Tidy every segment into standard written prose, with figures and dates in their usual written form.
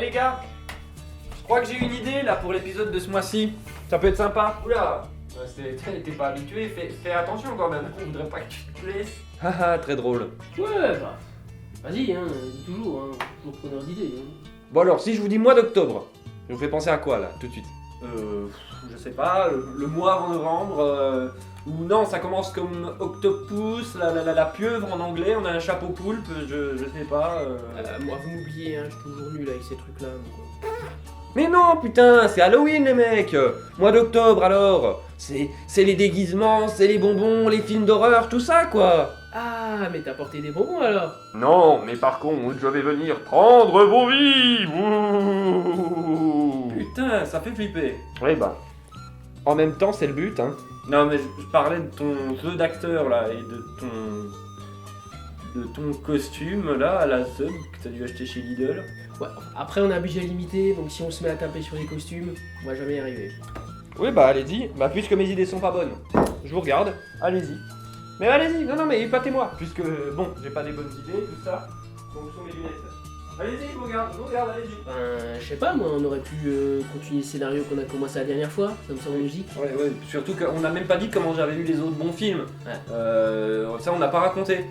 les gars, je crois que j'ai une idée là pour l'épisode de ce mois-ci. Ça peut être sympa. Oula, t'es pas habitué, fais attention quand même, on voudrait pas que tu te blesses. Haha, très drôle. Ouais, bah. Vas-y, hein, toujours preneur d'idées. Hein. Bon alors, si je vous dis mois d'octobre, je vous fais penser à quoi là, tout de suite? Je sais pas, le mois avant novembre, ou non, ça commence comme octopus, la pieuvre en anglais, on a un chapeau poulpe, je sais pas. Moi, vous m'oubliez, hein, je suis toujours nul avec ces trucs-là. Mais non, putain, c'est Halloween les mecs. Mois d'octobre alors. C'est les déguisements, c'est les bonbons, les films d'horreur, tout ça quoi. Ah, mais t'as porté des bonbons alors? Non, mais par contre, je vais venir prendre vos vies. Ouh. Putain, ça fait flipper. Oui bah. En même temps, c'est le but, hein. Non, mais je parlais de ton jeu d'acteur là et de ton costume là à la sub que t'as dû acheter chez Lidl. Ouais, après on a un budget limité, donc si on se met à taper sur les costumes, on va jamais y arriver. Oui bah allez-y. Bah puisque mes idées sont pas bonnes, je vous regarde. Allez-y. Mais allez-y. Non mais épatez-moi. Puisque bon, j'ai pas des bonnes idées, tout ça. Donc sur mes lunettes. Allez-y, je vous regarde, allez-y. Ben, je sais pas, moi, on aurait pu continuer le scénario qu'on a commencé la dernière fois, ça me semble logique. Ouais, surtout qu'on n'a même pas dit comment j'avais vu les autres bons films. Ouais. Ça, on n'a pas raconté.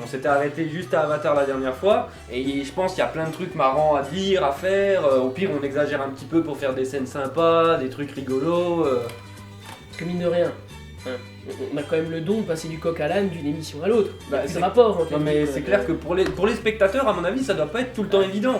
On s'était arrêté juste à Avatar la dernière fois, et je pense qu'il y a plein de trucs marrants à dire, à faire. Au pire, on exagère un petit peu pour faire des scènes sympas, des trucs rigolos. Parce que mine de rien, hein, on a quand même le don de passer du coq à l'âne d'une émission à l'autre. Bah, C'est c'est- rapport, en Non, mais c'est clair que pour les spectateurs, à mon avis, ça doit pas être tout le temps évident.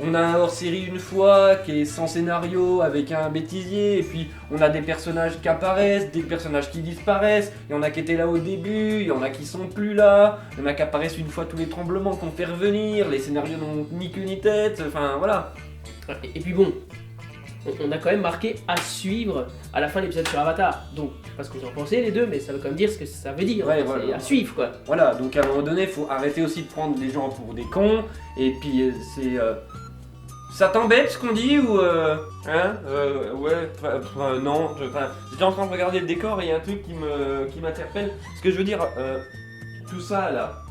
On a un hors-série une fois qui est sans scénario avec un bêtisier, et puis on a des personnages qui apparaissent, des personnages qui disparaissent, il y en a qui étaient là au début, il y en a qui sont plus là, il y en a qui apparaissent une fois tous les tremblements qu'on fait revenir, les scénarios n'ont ni queue ni tête, enfin voilà. Et puis bon, on a quand même marqué à suivre à la fin de l'épisode sur Avatar. Donc, je sais pas ce que vous en pensez les deux, mais ça veut quand même dire ce que ça veut dire. Ouais, hein, voilà. c'est à suivre quoi. Voilà, donc à un moment donné, faut arrêter aussi de prendre les gens pour des cons, et puis c'est... Ça t'embête ce qu'on dit ou Hein ouais, non, j'étais en train de regarder le décor et il y a un truc qui m'interpelle. Ce que je veux dire, tout ça là,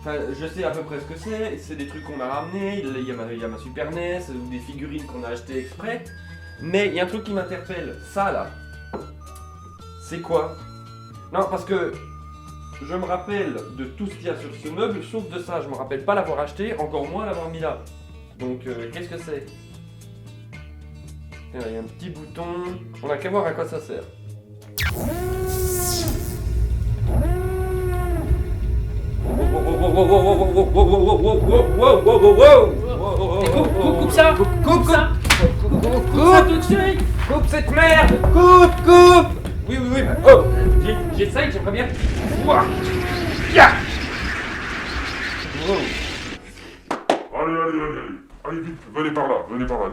enfin je sais à peu près ce que c'est des trucs qu'on m'a ramenés, il y a ma Super NES ou des figurines qu'on a achetées exprès, mais il y a un truc qui m'interpelle, ça là, c'est quoi? Non, parce que je me rappelle de tout ce qu'il y a sur ce meuble, sauf de ça, je me rappelle pas l'avoir acheté, encore moins l'avoir mis là. Donc qu'est-ce que c'est? Il y a un petit bouton, on a qu'à voir à quoi ça sert. Coupe ça. Coupe ça. Coupe Tout de suite. Coupe cette merde! Coupe! Oui, oh! J'essaye, j'aimerais bien. Ouah. Ya. Wow. Allez, vite, venez par là,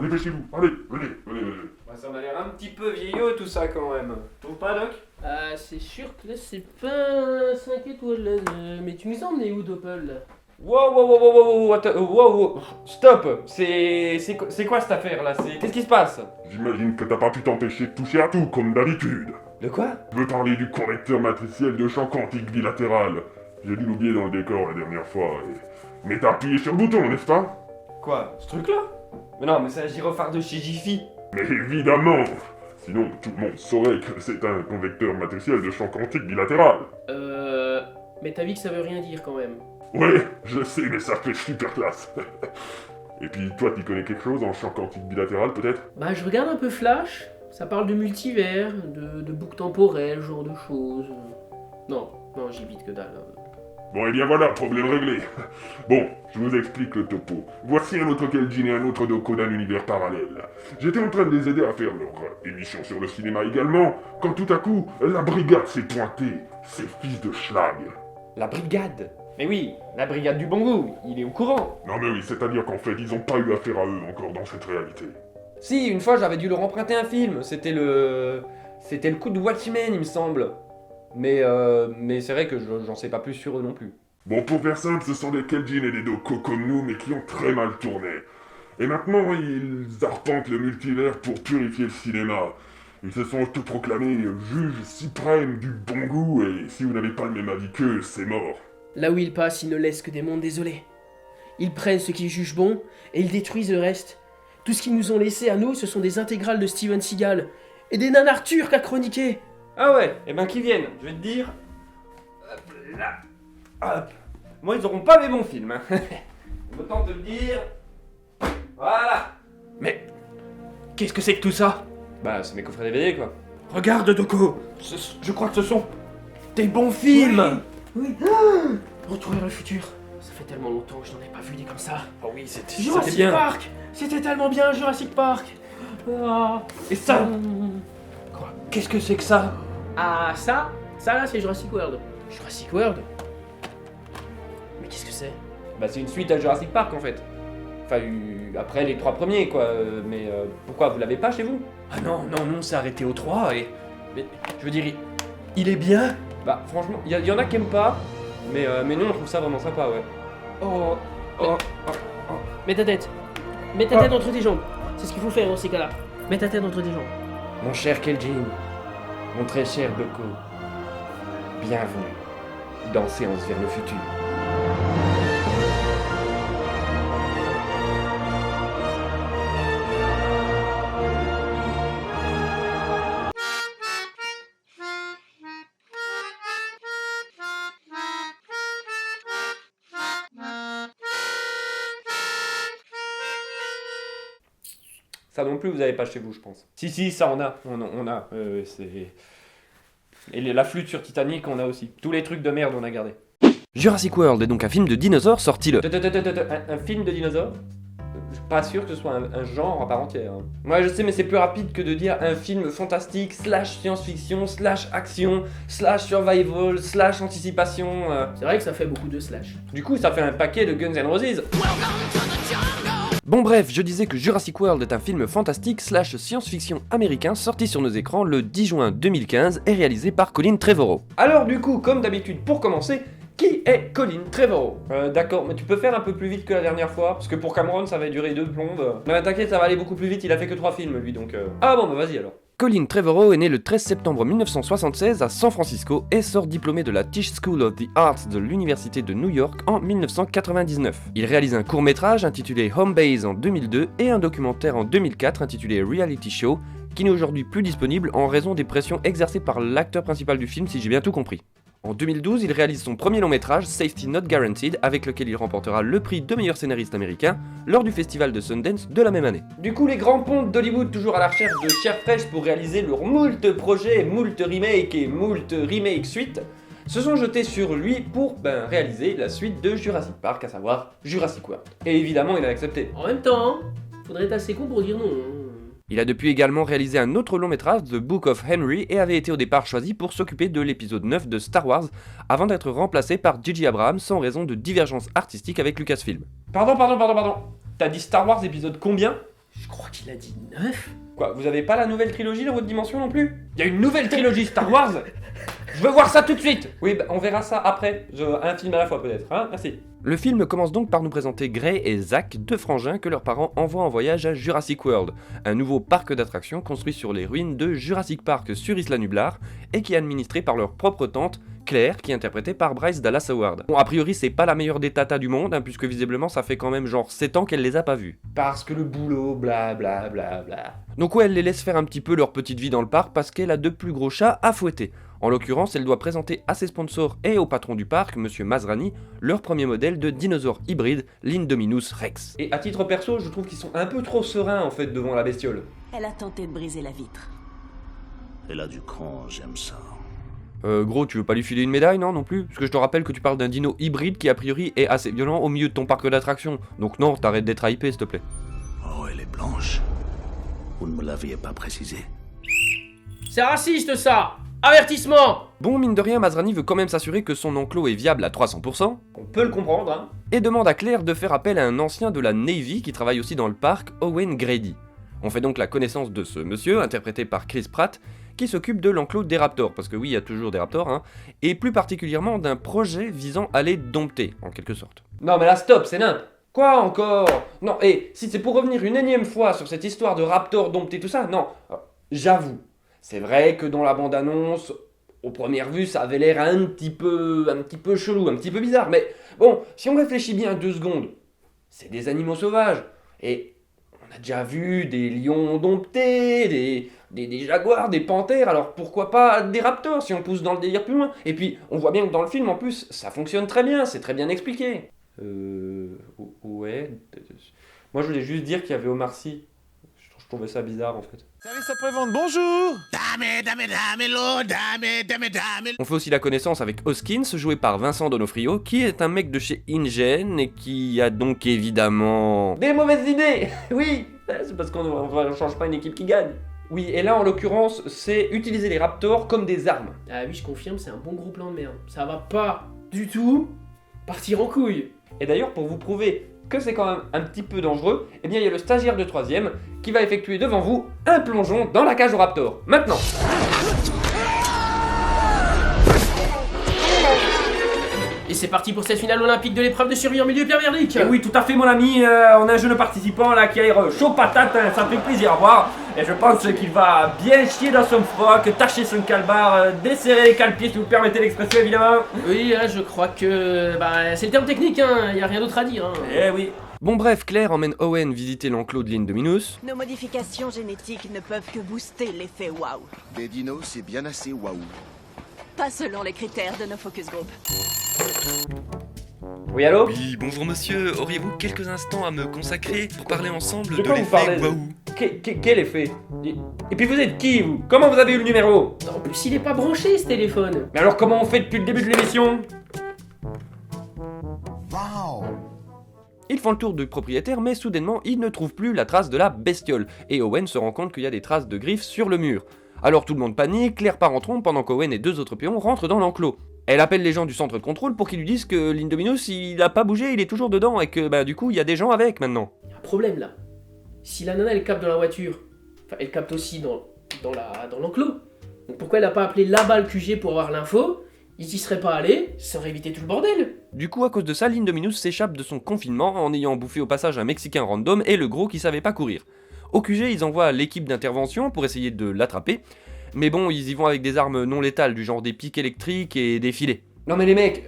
dépêchez-vous, allez, venez. Ouais, ça m'a l'air un petit peu vieillot tout ça quand même. Tu trouves pas, Doc? C'est sûr que là c'est pas 5 étoiles là, mais tu nous as emmené où Doppel là? Wow, stop! C'est quoi cette affaire là? Qu'est-ce qui se passe? J'imagine que t'as pas pu t'empêcher de toucher à tout, comme d'habitude. De quoi? Je veux parler du correcteur matriciel de champ quantique bilatéral. J'ai dû l'oublier dans le décor la dernière fois, mais t'as appuyé sur le bouton, n'est-ce pas? Quoi? Ce truc là? Mais non, mais c'est un gyrophare de chez Jiffy. Mais évidemment! Sinon, tout le monde saurait que c'est un convecteur matriciel de champ quantique bilatéral. Mais t'as vu que ça veut rien dire quand même. Ouais, je sais, mais ça fait super classe. Et puis, toi, t'y connais quelque chose en champ quantique bilatéral, peut-être? Bah je regarde un peu Flash, ça parle de multivers, de boucles temporelles, ce genre de choses. Non, j'y bite que dalle. Bon, et bien voilà, problème réglé. Bon, je vous explique le topo. Voici un autre Keljin et un autre Doko d'un univers parallèle. J'étais en train de les aider à faire leur émission sur le cinéma également, quand tout à coup, la brigade s'est pointée. Ces fils de schlag. La brigade. Mais oui, la brigade du bon goût, il est au courant. Non mais oui, c'est-à-dire qu'en fait, ils ont pas eu affaire à eux encore dans cette réalité. Si, une fois j'avais dû leur emprunter un film, c'était le coup de Watchmen il me semble. Mais c'est vrai que j'en sais pas plus sur eux non plus. Bon, pour faire simple, ce sont des Keljin et des Doko comme nous, mais qui ont très mal tourné. Et maintenant, ils arpentent le multivers pour purifier le cinéma. Ils se sont autoproclamés juges suprêmes du bon goût, et si vous n'avez pas le même avis qu'eux, c'est mort. Là où il passe, il ne laisse que des mondes désolés. Ils prennent ce qu'ils jugent bon et ils détruisent le reste. Tout ce qu'ils nous ont laissé à nous, ce sont des intégrales de Steven Seagal et des nanars turcs à chroniquer. Ah ouais, eh ben qu'ils viennent, je vais te dire. Hop là. Hop. Moi, ils auront pas mes bons films. Hein. Autant te le dire. Voilà. Mais qu'est-ce que c'est que tout ça? Bah, c'est mes coffrets DVD quoi. Regarde, Doko. Je crois que ce sont des bons films. Oui. Retour vers le futur. Ça fait tellement longtemps que je n'en ai pas vu des comme ça. Oh oui, c'était Jurassic bien. Park. C'était tellement bien, Jurassic Park. Ah. Et ça, quoi? Qu'est-ce que c'est que ça? Ah, ça là, c'est Jurassic World. Jurassic World? Mais qu'est-ce que c'est? Bah, c'est une suite à Jurassic Park en fait. Enfin, après les 3 premiers quoi. Mais pourquoi vous l'avez pas chez vous? Ah non, on s'est arrêté au 3 et. Mais je veux dire, il est bien? Bah, franchement, il y en a qui aiment pas. Mais nous on trouve ça vraiment sympa, ouais. Oh. Mets ta tête. Mets ta tête entre tes jambes. C'est ce qu'il faut faire dans ces cas-là. Mets ta tête entre tes jambes. Mon cher Keljin, mon très cher Doko, bienvenue dans Séance vers le futur. Ça non plus, vous avez pas chez vous, je pense. Si, ça on a. On a. C'est. Et la flûte sur Titanic, on a aussi. Tous les trucs de merde, on a gardé. Jurassic World est donc un film de dinosaures sorti le... Un film de dinosaures? Je suis pas sûr que ce soit un genre à part entière. Hein. Ouais, je sais, mais c'est plus rapide que de dire un film fantastique, slash science-fiction, slash action, slash survival, slash anticipation. C'est vrai que ça fait beaucoup de slash. Du coup, ça fait un paquet de Guns N' Roses. Bon bref, je disais que Jurassic World est un film fantastique slash science-fiction américain sorti sur nos écrans le 10 juin 2015 et réalisé par Colin Trevorrow. Alors du coup, comme d'habitude, pour commencer, qui est Colin Trevorrow? D'accord, mais tu peux faire un peu plus vite que la dernière fois, parce que pour Cameron ça va durer 2 plombes. Non mais t'inquiète, ça va aller beaucoup plus vite, il a fait que 3 films lui, donc... Ah bon, bah vas-y alors. Colin Trevorrow est né le 13 septembre 1976 à San Francisco et sort diplômé de la Tisch School of the Arts de l'Université de New York en 1999. Il réalise un court-métrage intitulé Home Base en 2002 et un documentaire en 2004 intitulé Reality Show, qui n'est aujourd'hui plus disponible en raison des pressions exercées par l'acteur principal du film, si j'ai bien tout compris. En 2012, il réalise son premier long métrage, Safety Not Guaranteed, avec lequel il remportera le prix de meilleur scénariste américain lors du festival de Sundance de la même année. Du coup, les grands pontes d'Hollywood, toujours à la recherche de chair fraîche pour réaliser leurs moult projets, moult remakes et moult remake suites, se sont jetés sur lui pour réaliser la suite de Jurassic Park, à savoir Jurassic World. Et évidemment, il a accepté. En même temps, faudrait être assez con pour dire non. Il a depuis également réalisé un autre long métrage, The Book of Henry, et avait été au départ choisi pour s'occuper de l'épisode 9 de Star Wars, avant d'être remplacé par J.J. Abrams sans raison de divergence artistique avec Lucasfilm. Pardon. T'as dit Star Wars épisode combien? Je crois qu'il a dit 9. Quoi, vous avez pas la nouvelle trilogie dans votre dimension non plus? Il y a une nouvelle trilogie Star Wars? Je veux voir ça tout de suite! Oui, on verra ça après. Un film à la fois peut-être, hein? Merci. Le film commence donc par nous présenter Gray et Zach, deux frangins que leurs parents envoient en voyage à Jurassic World, un nouveau parc d'attractions construit sur les ruines de Jurassic Park sur Isla Nublar et qui est administré par leur propre tante, Claire, qui est interprétée par Bryce Dallas Howard. Bon, a priori, c'est pas la meilleure des tatas du monde, hein, puisque visiblement ça fait quand même genre 7 ans qu'elle les a pas vus. Parce que le boulot, bla bla bla bla. Donc ouais, elle les laisse faire un petit peu leur petite vie dans le parc parce qu'elle a de plus gros chats à fouetter. En l'occurrence, elle doit présenter à ses sponsors et au patron du parc, Monsieur Masrani, leur premier modèle de dinosaure hybride, l'Indominus Rex. Et à titre perso, je trouve qu'ils sont un peu trop sereins en fait devant la bestiole. Elle a tenté de briser la vitre. Elle a du cran, j'aime ça. Gros, tu veux pas lui filer une médaille, non plus? Parce que je te rappelle que tu parles d'un dino hybride qui a priori est assez violent au milieu de ton parc d'attractions. Donc non, t'arrêtes d'être hypé, s'il te plaît. Oh, elle est blanche. Vous ne me l'aviez pas précisé. C'est raciste ça! Avertissement! Bon, mine de rien, Masrani veut quand même s'assurer que son enclos est viable à 300%, On peut le comprendre, hein. et demande à Claire de faire appel à un ancien de la Navy qui travaille aussi dans le parc, Owen Grady. On fait donc la connaissance de ce monsieur, interprété par Chris Pratt, qui s'occupe de l'enclos des raptors, parce que oui, il y a toujours des raptors, hein, et plus particulièrement d'un projet visant à les dompter, en quelque sorte. Non mais là stop, c'est nimp. Quoi encore? Non, et si c'est pour revenir une énième fois sur cette histoire de Raptor dompté tout ça, non, j'avoue, c'est vrai que dans la bande-annonce, aux premières vues, ça avait l'air un petit peu chelou, un petit peu bizarre, mais bon, si on réfléchit bien 2 secondes, c'est des animaux sauvages. Et on a déjà vu des lions domptés, des jaguars, des panthères, alors pourquoi pas des raptors si on pousse dans le délire plus loin. Et puis, on voit bien que dans le film, en plus, ça fonctionne très bien, c'est très bien expliqué. Ouais... Moi, je voulais juste dire qu'il y avait Omar Sy. Je trouvais ça bizarre, en fait. Service après-vente, bonjour. On fait aussi la connaissance avec Hoskins, joué par Vincent D'Onofrio, qui est un mec de chez InGen et qui a donc évidemment... Des mauvaises idées. Oui, c'est parce qu'on ne change pas une équipe qui gagne. Oui, et là, en l'occurrence, c'est utiliser les raptors comme des armes. Ah oui, je confirme, c'est un bon gros plan de merde. Ça va pas du tout partir en couille. Et d'ailleurs, pour vous prouver que c'est quand même un petit peu dangereux, eh bien il y a le stagiaire de 3ème qui va effectuer devant vous un plongeon dans la cage au raptor. Maintenant. Et c'est parti pour cette finale olympique de l'épreuve de survie en milieu hypermerdique. Et oui, tout à fait, mon ami. On a un jeune participant là qui a l'air chaud patate, hein, ça fait plaisir à voir. Et je pense qu'il va bien chier dans son froc, tâcher son calbar, desserrer les calpiers, si vous permettez l'expression évidemment. Oui, là, je crois que c'est le terme technique, hein. Y a rien d'autre à dire. Hein. Eh oui. Bon bref, Claire emmène Owen visiter l'enclos de l'Indominus. Nos modifications génétiques ne peuvent que booster l'effet waouh. Des dinos, c'est bien assez waouh. Pas selon les critères de nos focus group. Oui, allô? Oui, bonjour monsieur, auriez-vous quelques instants à me consacrer pour parler ensemble De de quoi vous l'effet parlez? waouh? Quel effet? Et puis vous êtes qui, vous? Comment vous avez eu le numéro? En plus, il est pas branché ce téléphone. Mais alors comment on fait depuis le début de l'émission? Ils font le tour du propriétaire, mais soudainement, ils ne trouvent plus la trace de la bestiole. Et Owen se rend compte qu'il y a des traces de griffes sur le mur. Alors tout le monde panique, Claire part en trompe pendant qu'Owen et deux autres pions rentrent dans l'enclos. Elle appelle les gens du centre de contrôle pour qu'ils lui disent que l'Indominus, il a pas bougé, il est toujours dedans, et que du coup, il y a des gens avec maintenant. Y a un problème là. Si la nana elle capte dans la voiture, enfin elle capte aussi dans l'enclos. Donc pourquoi elle a pas appelé là-bas le QG pour avoir l'info? Ils y seraient pas allés, ça aurait évité tout le bordel. Du coup, à cause de ça, l'Indominus s'échappe de son confinement en ayant bouffé au passage un Mexicain random et le gros qui savait pas courir. Au QG, ils envoient l'équipe d'intervention pour essayer de l'attraper, mais bon, ils y vont avec des armes non létales, du genre des pics électriques et des filets. Non mais les mecs,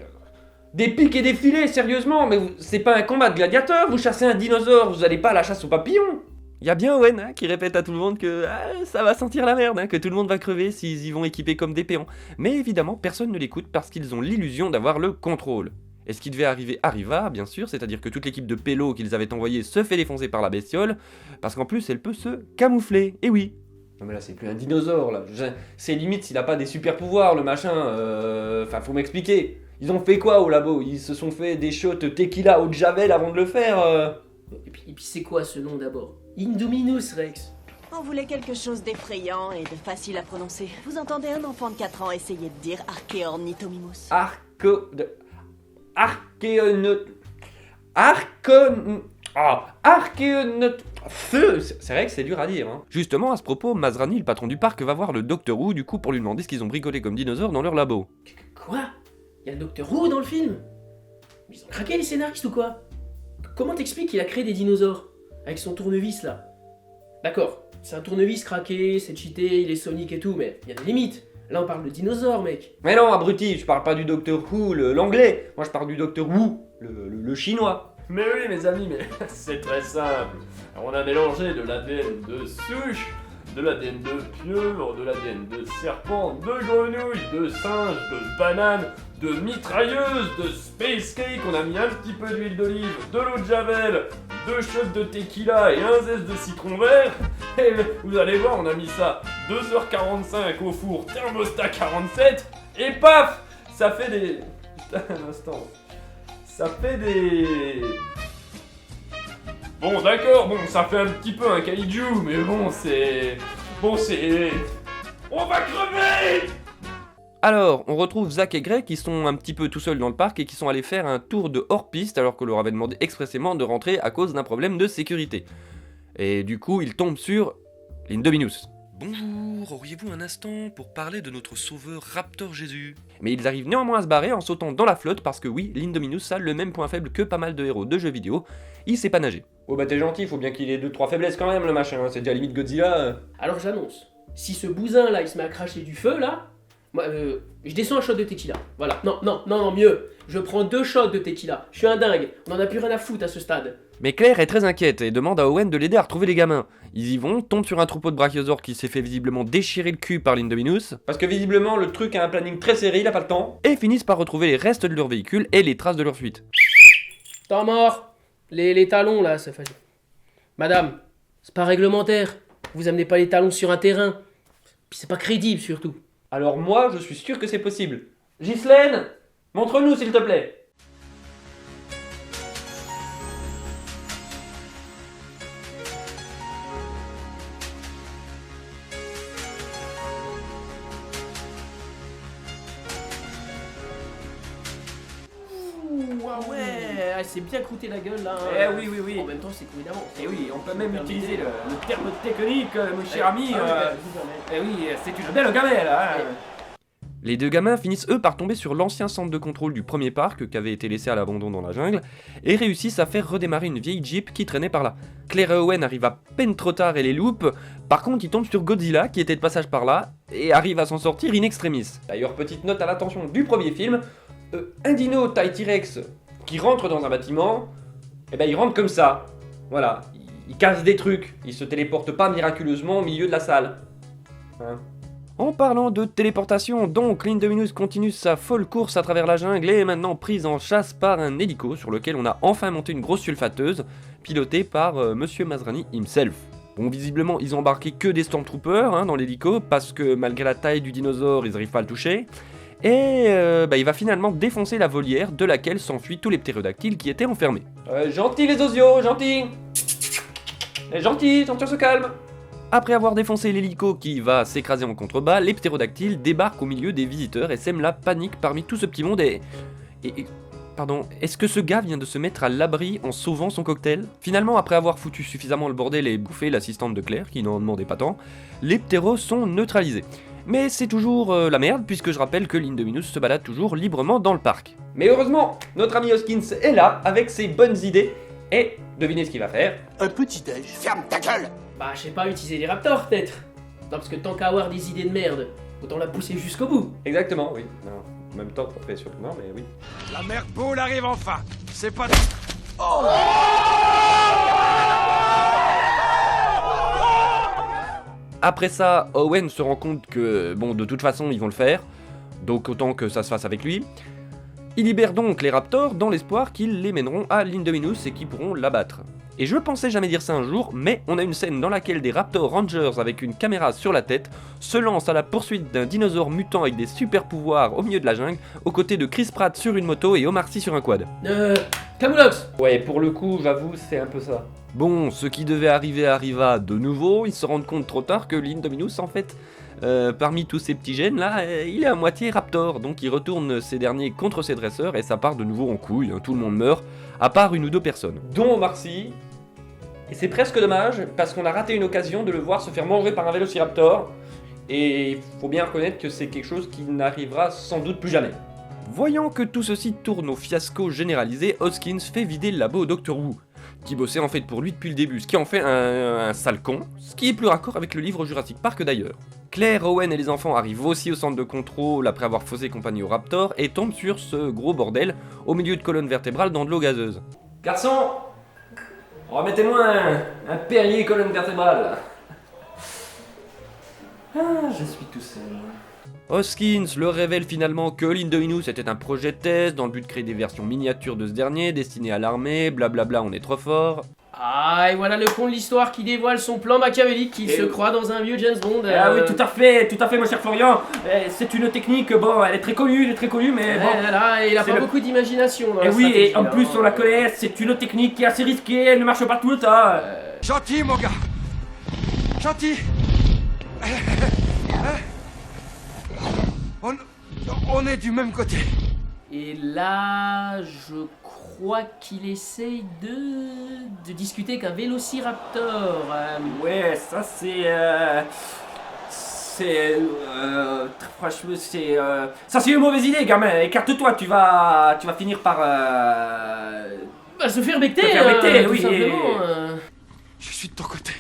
des pics et des filets, sérieusement, mais c'est pas un combat de gladiateurs, vous chassez un dinosaure, vous allez pas à la chasse aux papillons. Y a bien Owen qui répète à tout le monde que ça va sentir la merde, que tout le monde va crever s'ils y vont équipés comme des péons. Mais évidemment, personne ne l'écoute parce qu'ils ont l'illusion d'avoir le contrôle. Et ce qui devait arriver arriva, bien sûr, c'est-à-dire que toute l'équipe de pélos qu'ils avaient envoyée se fait défoncer par la bestiole, parce qu'en plus elle peut se camoufler, et oui. Non mais là c'est plus un dinosaure là, c'est limite s'il a pas des super pouvoirs le machin, enfin faut m'expliquer. Ils ont fait quoi au labo? Ils se sont fait des shots tequila eau de javel avant de le faire Et puis c'est quoi ce nom d'abord? Indominus Rex. On voulait quelque chose d'effrayant et de facile à prononcer. Vous entendez un enfant de 4 ans essayer de dire Archaeornithomimus. C'est vrai que c'est dur à dire, hein. Justement, à ce propos, Masrani, le patron du parc, va voir le Docteur Who, du coup, pour lui demander ce qu'ils ont bricolé comme dinosaures dans leur labo. Quoi? Y'a le Docteur Who dans le film? Ils ont craqué les scénaristes ou quoi? Comment t'expliques qu'il a créé des dinosaures? Avec son tournevis là. D'accord, c'est un tournevis craqué, c'est cheaté, il est Sonic et tout, mais y a des limites. Là on parle de dinosaures, mec. Mais non, abruti, je parle pas du Docteur Who, l'anglais. Moi je parle du Docteur Who, le chinois. Mais oui, mes amis, mais c'est très simple. Alors, on a mélangé de l'ADN de souche, de l'ADN de pieuvre, de l'ADN de serpent, de grenouille, de singe, de banane, de mitrailleuse, de space cake. On a mis un petit peu d'huile d'olive, de l'eau de javel, 2 shots de tequila et un zeste de citron vert. Et vous allez voir, on a mis ça 2h45 au four thermostat 47. Et paf, ça fait des... Un instant. Ça fait des... Bon d'accord, ça fait un petit peu un kaiju, mais bon c'est... On va crever! Alors, on retrouve Zach et Greg qui sont un petit peu tout seuls dans le parc et qui sont allés faire un tour de hors-piste alors qu'on leur avait demandé expressément de rentrer à cause d'un problème de sécurité. Et du coup, ils tombent sur l'Indominus. Bonjour, auriez-vous un instant pour parler de notre sauveur Raptor Jésus? Mais ils arrivent néanmoins à se barrer en sautant dans la flotte parce que oui, l'Indominus a le même point faible que pas mal de héros de jeux vidéo, il sait pas nager. Oh bah t'es gentil, faut bien qu'il ait 2-3 faiblesses quand même le machin, c'est déjà limite Godzilla. Alors j'annonce, si ce bousin là il se met à cracher du feu là, Moi, je descends un shot de tequila. Voilà. Non, mieux. Je prends 2 shots de tequila. Je suis un dingue. On en a plus rien à foutre à ce stade. Mais Claire est très inquiète et demande à Owen de l'aider à retrouver les gamins. Ils y vont, tombent sur un troupeau de brachiosaures qui s'est fait visiblement déchirer le cul par l'Indominus, Parce que visiblement, le truc a un planning très serré, il a pas le temps. et finissent par retrouver les restes de leur véhicule et les traces de leur fuite. Temps mort. Les talons là, ça fait. Madame, c'est pas réglementaire. Vous amenez pas les talons sur un terrain. Puis c'est pas crédible surtout. Alors moi, je suis sûr que c'est possible. Ghislaine, montre-nous s'il te plaît. Ouais, c'est bien croûté la gueule là. Eh oui. En même temps, c'est combien d'avance. Et oui, on peut même utiliser le terme technique, mon cher ami. Je vous permets. Eh oui, c'est une belle gamelle, hein. Les 2 gamins finissent eux par tomber sur l'ancien centre de contrôle du premier parc qui avait été laissé à l'abandon dans la jungle et réussissent à faire redémarrer une vieille Jeep qui traînait par là. Claire et Owen arrivent à peine trop tard et les loupent, par contre ils tombent sur Godzilla qui était de passage par là et arrivent à s'en sortir in extremis. D'ailleurs, petite note à l'attention du premier film, un dino taille T-Rex qui rentre dans un bâtiment, eh ben il rentre comme ça. Voilà, il casse des trucs, il se téléporte pas miraculeusement au milieu de la salle. Hein. En parlant de téléportation, donc l'Indominus continue sa folle course à travers la jungle et est maintenant prise en chasse par un hélico sur lequel on a enfin monté une grosse sulfateuse, pilotée par Monsieur Masrani himself. Bon, visiblement, ils ont embarqué que des Stormtroopers dans l'hélico, parce que malgré la taille du dinosaure, ils n'arrivent pas à le toucher. Et il va finalement défoncer la volière de laquelle s'enfuient tous les ptérodactyles qui étaient enfermés. Gentil les osios, gentil. Gentil, on se calme. Après avoir défoncé l'hélico qui va s'écraser en contrebas, les ptérodactyles débarquent au milieu des visiteurs et sèment la panique parmi tout ce petit monde Pardon, est-ce que ce gars vient de se mettre à l'abri en sauvant son cocktail? Finalement, après avoir foutu suffisamment le bordel et bouffé l'assistante de Claire, qui n'en demandait pas tant, les ptéros sont neutralisés. Mais c'est toujours la merde, puisque je rappelle que l'Indominus se balade toujours librement dans le parc. Mais heureusement, notre ami Hoskins est là, avec ses bonnes idées, et devinez ce qu'il va faire. Un petit déj. Ferme ta gueule! Bah, je sais pas, utiliser les raptors peut-être. Non, parce que tant qu'à avoir des idées de merde, autant la pousser jusqu'au bout. Exactement, oui. Non, en même temps, pas très surprenant, mais oui. La merde boule arrive enfin. C'est pas... Après ça, Owen se rend compte que, bon, de toute façon, ils vont le faire, donc autant que ça se fasse avec lui. Il libère donc les raptors dans l'espoir qu'ils les mèneront à l'Indominus et qu'ils pourront l'abattre. Et je pensais jamais dire ça un jour, mais on a une scène dans laquelle des Raptor Rangers avec une caméra sur la tête se lancent à la poursuite d'un dinosaure mutant avec des super pouvoirs au milieu de la jungle, aux côtés de Chris Pratt sur une moto et Omar Sy sur un quad. Camoulox. Ouais, pour le coup, j'avoue, c'est un peu ça. Bon, ce qui devait arriver arriva de nouveau, ils se rendent compte trop tard que l'Indominus, en fait, parmi tous ces petits gènes là, il est à moitié raptor, donc il retourne ces derniers contre ses dresseurs et ça part de nouveau en couille, tout le monde meurt, à part une ou deux personnes. Dont Omar Sy. Et c'est presque dommage, parce qu'on a raté une occasion de le voir se faire manger par un vélociraptor, et il faut bien reconnaître que c'est quelque chose qui n'arrivera sans doute plus jamais. Voyant que tout ceci tourne au fiasco généralisé, Hoskins fait vider le labo au Dr. Wu, qui bossait en fait pour lui depuis le début, ce qui en fait un sale con, ce qui est plus raccord avec le livre Jurassic Park d'ailleurs. Claire, Owen et les enfants arrivent aussi au centre de contrôle après avoir faussé compagnie au Raptor et tombent sur ce gros bordel au milieu de colonnes vertébrales dans de l'eau gazeuse. Garçon, remettez-moi un Perrier colonne vertébrale. Ah, je suis tout seul. Hoskins leur révèle finalement que l'Indominus était un projet de test dans le but de créer des versions miniatures de ce dernier destinées à l'armée, blablabla on est trop fort. Ah, et voilà le con de l'histoire qui dévoile son plan machiavélique qu'il se croit dans un vieux James Bond. Ah oui, tout à fait, mon cher Florian. C'est une technique, bon, elle est très connue, mais bon. Là, il a pas beaucoup d'imagination dans la oui, et en stratégie, plus on la connaît, c'est une technique qui est assez risquée, elle ne marche pas tout le temps. Gentil, mon gars. Gentil. On est du même côté. Et là, je crois qu'il essaye de discuter avec un vélociraptor. Ouais, ça c'est... franchement, c'est... Ça c'est une mauvaise idée, gamin. Écarte-toi, tu vas finir par... Bah, se faire becter, tout oui. simplement. Je suis de ton côté.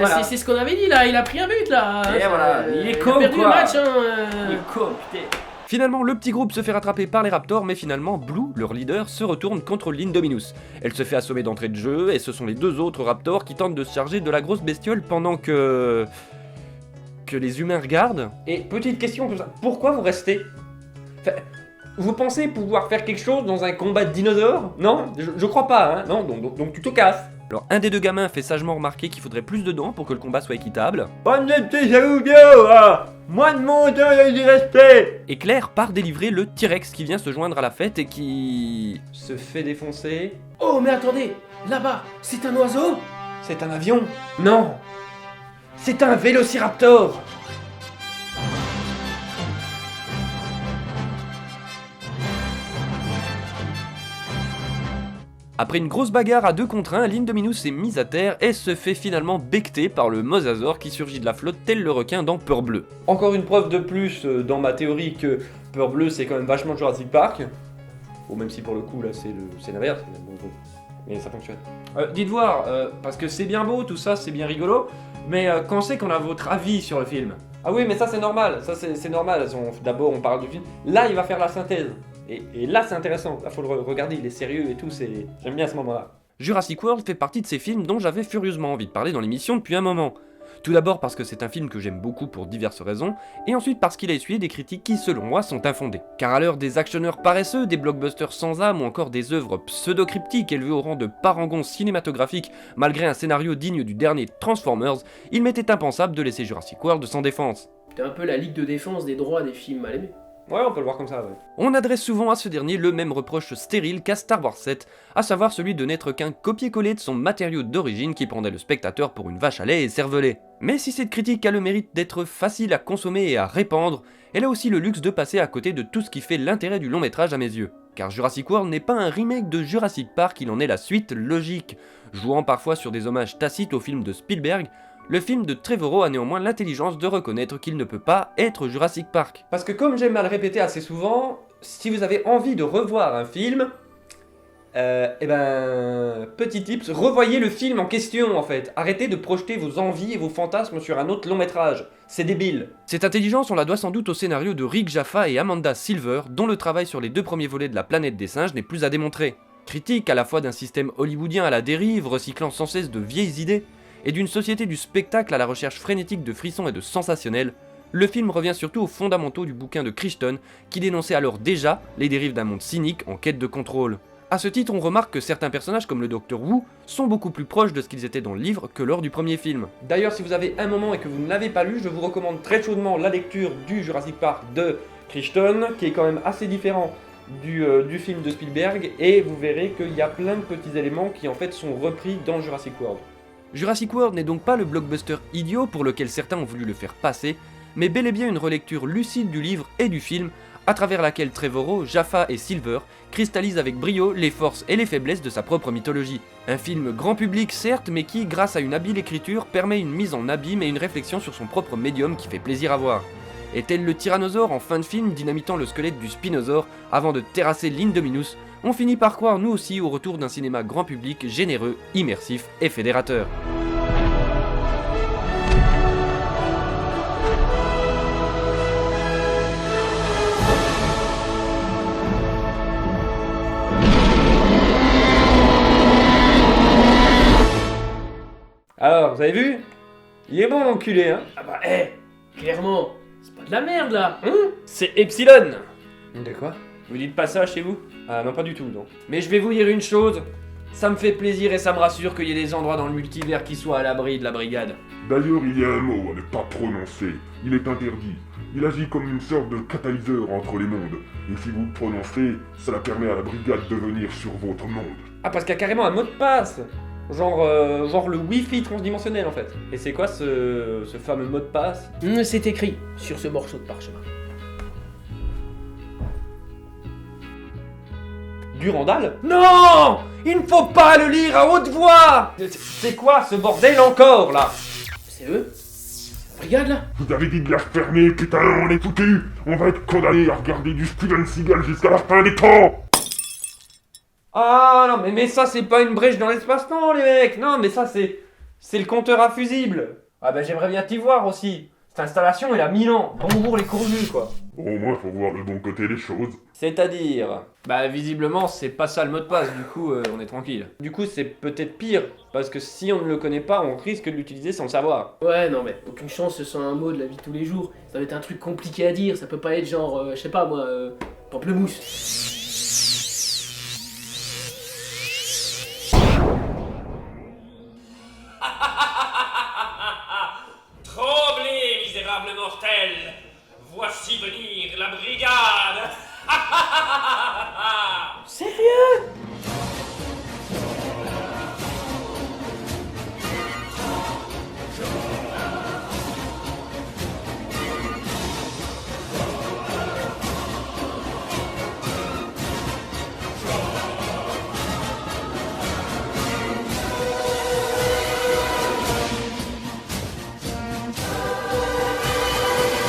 voilà. c'est ce qu'on avait dit là, il a pris un but là. Et voilà, il est con, a perdu quoi. le match, hein. Il est con, putain. Finalement, le petit groupe se fait rattraper par les Raptors, mais finalement, Blue, leur leader, se retourne contre l'Indominus. Elle se fait assommer d'entrée de jeu, et ce sont les deux autres Raptors qui tentent de se charger de la grosse bestiole pendant que les humains regardent. Et petite question comme ça, pourquoi vous restez? Enfin, vous pensez pouvoir faire quelque chose dans un combat de dinosaures? Non, je crois pas, hein. Non, donc tu te casses. Alors, un des deux gamins fait sagement remarquer qu'il faudrait plus de dents pour que le combat soit équitable. Bonne petite vidéo, moins de monde et du respect. Et Claire part délivrer le T-Rex qui vient se joindre à la fête et qui... Se fait défoncer. Oh mais attendez, là-bas, c'est un oiseau? C'est un avion? Non. C'est un vélociraptor. Après une grosse bagarre à 2 contre 1, l'Indominus est mise à terre et se fait finalement becter par le Mosasaur qui surgit de la flotte tel le requin dans Peur Bleue. Encore une preuve de plus dans ma théorie que Peur Bleue c'est quand même vachement Jurassic Park. Bon, même si pour le coup là c'est l'inverse, mais ça fonctionne. Dites voir, parce que c'est bien beau tout ça, c'est bien rigolo, mais quand c'est qu'on a votre avis sur le film? Ah oui, mais ça c'est normal, c'est normal. D'abord on parle du film, là il va faire la synthèse. Et là c'est intéressant, là faut le regarder, il est sérieux et tout, j'aime bien ce moment-là. Jurassic World fait partie de ces films dont j'avais furieusement envie de parler dans l'émission depuis un moment. Tout d'abord parce que c'est un film que j'aime beaucoup pour diverses raisons, et ensuite parce qu'il a essuyé des critiques qui, selon moi, sont infondées. Car à l'heure des actionneurs paresseux, des blockbusters sans âme ou encore des œuvres pseudo-cryptiques élevées au rang de parangons cinématographiques malgré un scénario digne du dernier Transformers, il m'était impensable de laisser Jurassic World sans défense. T'es un peu la ligue de défense des droits des films mal aimés. Ouais, on peut le voir comme ça, ouais. On adresse souvent à ce dernier le même reproche stérile qu'à Star Wars 7, à savoir celui de n'être qu'un copier-coller de son matériau d'origine qui prendrait le spectateur pour une vache à lait et cervelée. Mais si cette critique a le mérite d'être facile à consommer et à répandre, elle a aussi le luxe de passer à côté de tout ce qui fait l'intérêt du long métrage à mes yeux. Car Jurassic World n'est pas un remake de Jurassic Park, il en est la suite logique. Jouant parfois sur des hommages tacites au film de Spielberg, le film de Trevorrow a néanmoins l'intelligence de reconnaître qu'il ne peut pas être Jurassic Park. Parce que comme j'aime à le répéter assez souvent, si vous avez envie de revoir un film, petit tips, revoyez le film en question en fait. Arrêtez de projeter vos envies et vos fantasmes sur un autre long métrage. C'est débile. Cette intelligence, on la doit sans doute au scénario de Rick Jaffa et Amanda Silver, dont le travail sur les 2 premiers volets de La Planète des Singes n'est plus à démontrer. Critique à la fois d'un système hollywoodien à la dérive, recyclant sans cesse de vieilles idées, et d'une société du spectacle à la recherche frénétique de frissons et de sensationnels, le film revient surtout aux fondamentaux du bouquin de Crichton, qui dénonçait alors déjà les dérives d'un monde cynique en quête de contrôle. A ce titre, on remarque que certains personnages comme le Dr Wu sont beaucoup plus proches de ce qu'ils étaient dans le livre que lors du premier film. D'ailleurs, si vous avez un moment et que vous ne l'avez pas lu, je vous recommande très chaudement la lecture du Jurassic Park de Crichton, qui est quand même assez différent du film de Spielberg, et vous verrez qu'il y a plein de petits éléments qui en fait sont repris dans Jurassic World. Jurassic World n'est donc pas le blockbuster idiot pour lequel certains ont voulu le faire passer, mais bel et bien une relecture lucide du livre et du film, à travers laquelle Trevorrow, Jaffa et Silver cristallisent avec brio les forces et les faiblesses de sa propre mythologie. Un film grand public certes, mais qui, grâce à une habile écriture, permet une mise en abîme et une réflexion sur son propre médium qui fait plaisir à voir. Et tel le tyrannosaure en fin de film dynamitant le squelette du spinosaure avant de terrasser l'Indominus, on finit par croire nous aussi au retour d'un cinéma grand public généreux, immersif et fédérateur. Alors, vous avez vu? Il est bon l'enculé, hein? Ah bah clairement, c'est pas de la merde là. C'est Epsilon. De quoi? Vous dites pas ça chez vous? Ah non, pas du tout, non. Mais je vais vous dire une chose, ça me fait plaisir et ça me rassure qu'il y ait des endroits dans le multivers qui soient à l'abri de la brigade. D'ailleurs, il y a un mot à ne pas prononcer. Il est interdit. Il agit comme une sorte de catalyseur entre les mondes. Et si vous le prononcez, cela permet à la brigade de venir sur votre monde. Ah, parce qu'il y a carrément un mot de passe. Genre le Wi-Fi transdimensionnel en fait. Et c'est quoi ce fameux mot de passe? C'est écrit sur ce morceau de parchemin. Durandal? Non! Il ne faut pas le lire à haute voix! C'est quoi ce bordel encore là? C'est eux? La brigade là? Vous avez dit de la fermer, putain, on est foutus. On va être condamnés à regarder du Steven Seagal jusqu'à la fin des temps. Ah non, mais ça c'est pas une brèche dans l'espace-temps les mecs! Non, mais ça c'est C'est le compteur à fusible. Ah bah j'aimerais bien t'y voir aussi. Cette installation, elle a 1000 ans. Bonjour les courus, quoi. Au moins, faut voir le bon côté des choses. C'est-à-dire? Bah visiblement, c'est pas ça le mot de passe, du coup, on est tranquille. Du coup, c'est peut-être pire, parce que si on ne le connaît pas, on risque de l'utiliser sans le savoir. Ouais, non, mais aucune chance, ce soit un mot de la vie de tous les jours. Ça va être un truc compliqué à dire, ça peut pas être genre, je sais pas moi, pamplemousse. Tremblez, misérables mortels! Voici venir la brigade